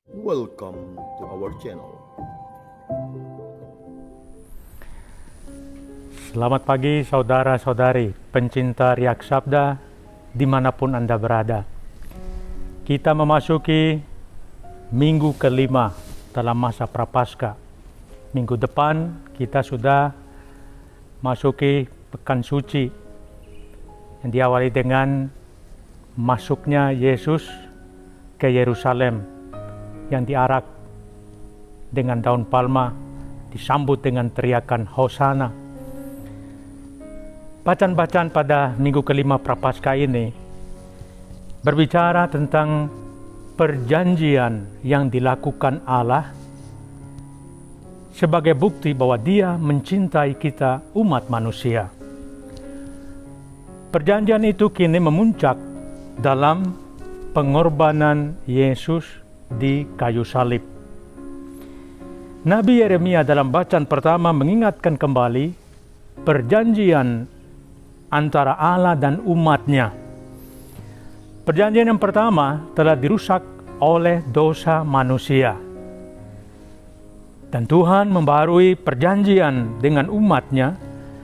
Welcome to our channel. Selamat pagi saudara-saudari pencinta Riak Sabda dimanapun Anda berada. Kita memasuki minggu kelima dalam masa Prapaskah. Minggu depan kita sudah masuki pekan suci yang diawali dengan masuknya Yesus ke Yerusalem yang diarak dengan daun palma, disambut dengan teriakan Hosana. Bacaan-bacaan pada minggu kelima Prapaskah ini berbicara tentang perjanjian yang dilakukan Allah sebagai bukti bahwa Dia mencintai kita umat manusia. Perjanjian itu kini memuncak dalam pengorbanan Yesus di kayu salib. Nabi Yeremia dalam bacaan pertama mengingatkan kembali perjanjian antara Allah dan umatnya. Perjanjian yang pertama telah dirusak oleh dosa manusia. Dan Tuhan membarui perjanjian dengan umatnya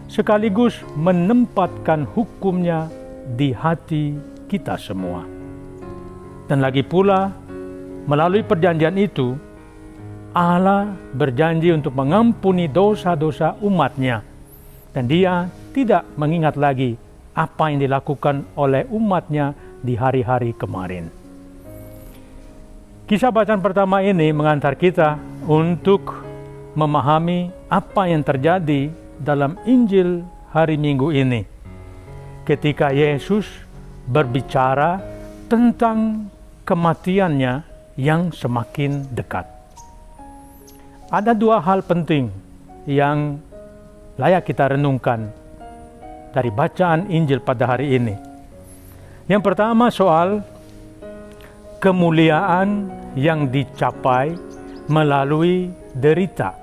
sekaligus menempatkan hukumnya di hati kita semua. Dan lagi pula melalui perjanjian itu Allah berjanji untuk mengampuni dosa-dosa umatnya. Dan Dia tidak mengingat lagi apa yang dilakukan oleh umatnya di hari-hari kemarin. Kisah bacaan pertama ini mengantar kita untuk memahami apa yang terjadi dalam Injil hari Minggu ini. Ketika Yesus berbicara tentang kematiannya yang semakin dekat. Ada dua hal penting yang layak kita renungkan dari bacaan Injil pada hari ini. Yang pertama soal kemuliaan yang dicapai melalui derita.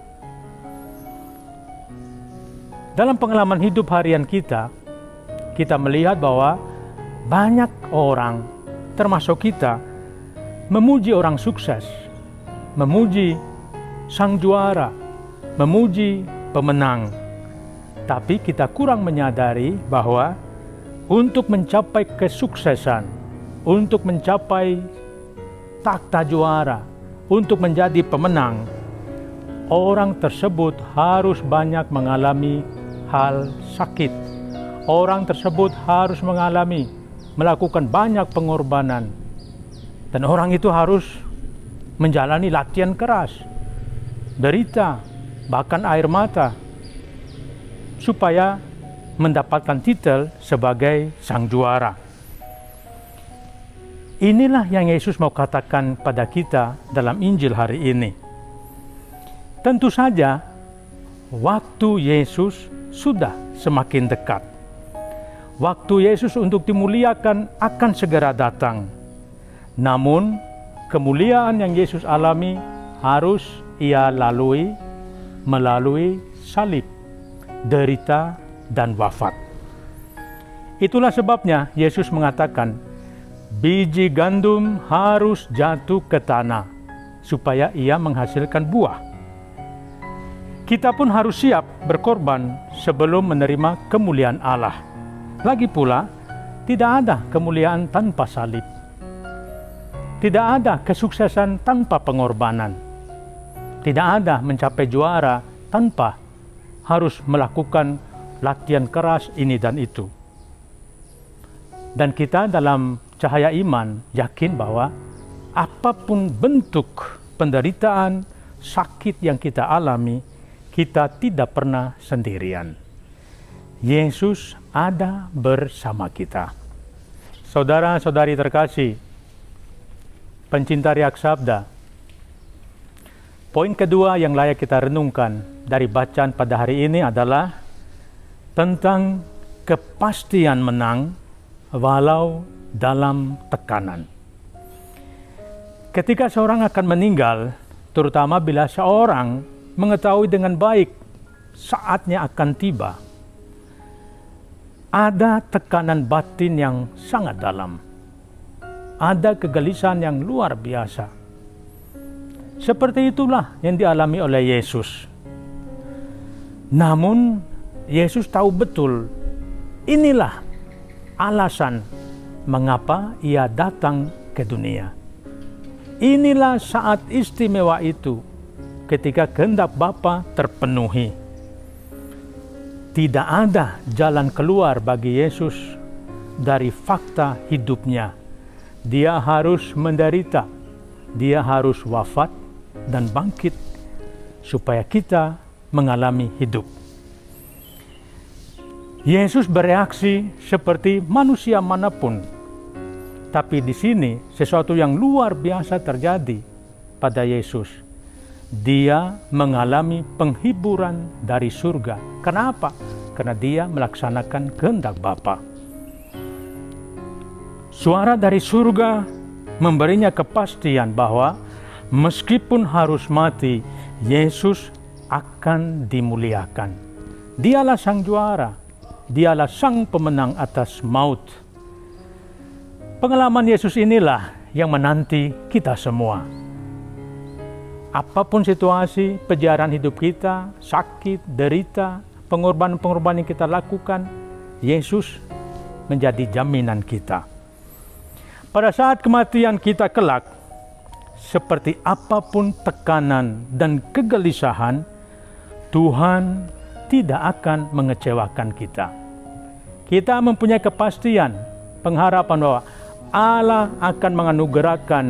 Dalam pengalaman hidup harian kita melihat bahwa banyak orang, termasuk kita, memuji orang sukses, memuji sang juara, memuji pemenang. Tapi kita kurang menyadari bahwa untuk mencapai kesuksesan, untuk mencapai takhta juara, untuk menjadi pemenang, orang tersebut harus banyak mengalami hal sakit. Orang tersebut harus melakukan banyak pengorbanan. Dan orang itu harus menjalani latihan keras, derita, bahkan air mata, supaya mendapatkan titel sebagai sang juara. Inilah yang Yesus mau katakan pada kita dalam Injil hari ini. Tentu saja, waktu Yesus sudah semakin dekat. Waktu Yesus untuk dimuliakan akan segera datang. Namun, kemuliaan yang Yesus alami harus Ia lalui melalui salib, derita, dan wafat. Itulah sebabnya Yesus mengatakan, biji gandum harus jatuh ke tanah supaya ia menghasilkan buah. Kita pun harus siap berkorban sebelum menerima kemuliaan Allah. Lagi pula, tidak ada kemuliaan tanpa salib. Tidak ada kesuksesan tanpa pengorbanan. Tidak ada mencapai juara tanpa harus melakukan latihan keras ini dan itu. Dan kita dalam cahaya iman yakin bahwa apapun bentuk penderitaan, sakit yang kita alami, kita tidak pernah sendirian. Yesus ada bersama kita. Saudara-saudari terkasih, pencinta Riak Sabda, poin kedua yang layak kita renungkan dari bacaan pada hari ini adalah tentang kepastian menang walau dalam tekanan. Ketika seorang akan meninggal, terutama bila seorang mengetahui dengan baik saatnya akan tiba, ada tekanan batin yang sangat dalam. Ada kegelisahan yang luar biasa. Seperti itulah yang dialami oleh Yesus. Namun Yesus tahu betul inilah alasan mengapa ia datang ke dunia. Inilah saat istimewa itu ketika kehendak Bapa terpenuhi. Tidak ada jalan keluar bagi Yesus dari fakta hidupnya. Dia harus menderita, dia harus wafat dan bangkit supaya kita mengalami hidup. Yesus bereaksi seperti manusia manapun. Tapi di sini sesuatu yang luar biasa terjadi pada Yesus. Dia mengalami penghiburan dari surga. Kenapa? Karena dia melaksanakan kehendak Bapa. Suara dari surga memberinya kepastian bahwa meskipun harus mati, Yesus akan dimuliakan. Dialah sang juara, dialah sang pemenang atas maut. Pengalaman Yesus inilah yang menanti kita semua. Apapun situasi, perjalanan hidup kita, sakit, derita, pengorbanan-pengorbanan yang kita lakukan, Yesus menjadi jaminan kita. Pada saat kematian kita kelak, seperti apapun tekanan dan kegelisahan, Tuhan tidak akan mengecewakan kita. Kita mempunyai kepastian, pengharapan bahwa Allah akan menganugerahkan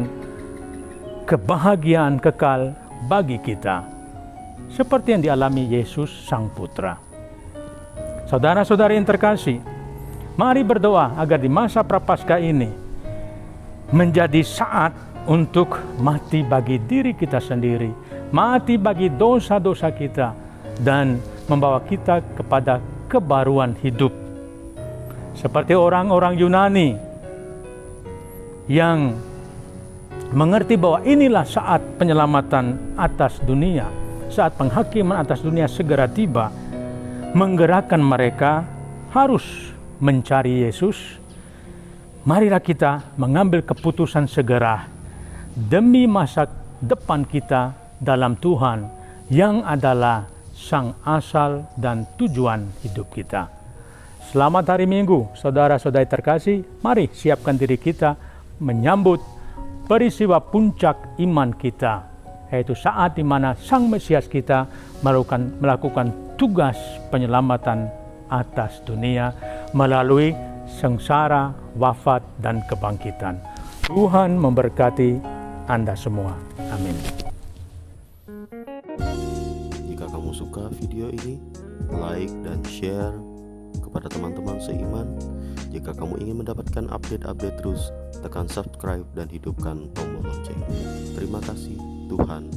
kebahagiaan kekal bagi kita, seperti yang dialami Yesus Sang Putra. Saudara-saudari yang terkasih, mari berdoa agar di masa prapaskah ini menjadi saat untuk mati bagi diri kita sendiri, mati bagi dosa-dosa kita, dan membawa kita kepada kebaruan hidup. Seperti orang-orang Yunani yang mengerti bahwa inilah saat penyelamatan atas dunia, saat penghakiman atas dunia segera tiba, menggerakkan mereka harus mencari Yesus. Marilah kita mengambil keputusan segera demi masa depan kita dalam Tuhan yang adalah sang asal dan tujuan hidup kita. Selamat hari Minggu, saudara-saudari terkasih. Mari siapkan diri kita menyambut peristiwa puncak iman kita, yaitu saat di mana Sang Mesias kita melakukan tugas penyelamatan atas dunia melalui sengsara, wafat, dan kebangkitan. Tuhan memberkati Anda semua. Amin. Jika kamu suka video ini, like dan share kepada teman-teman seiman. Jika kamu ingin mendapatkan update-update terus, tekan subscribe dan hidupkan tombol lonceng. Terima kasih, Tuhan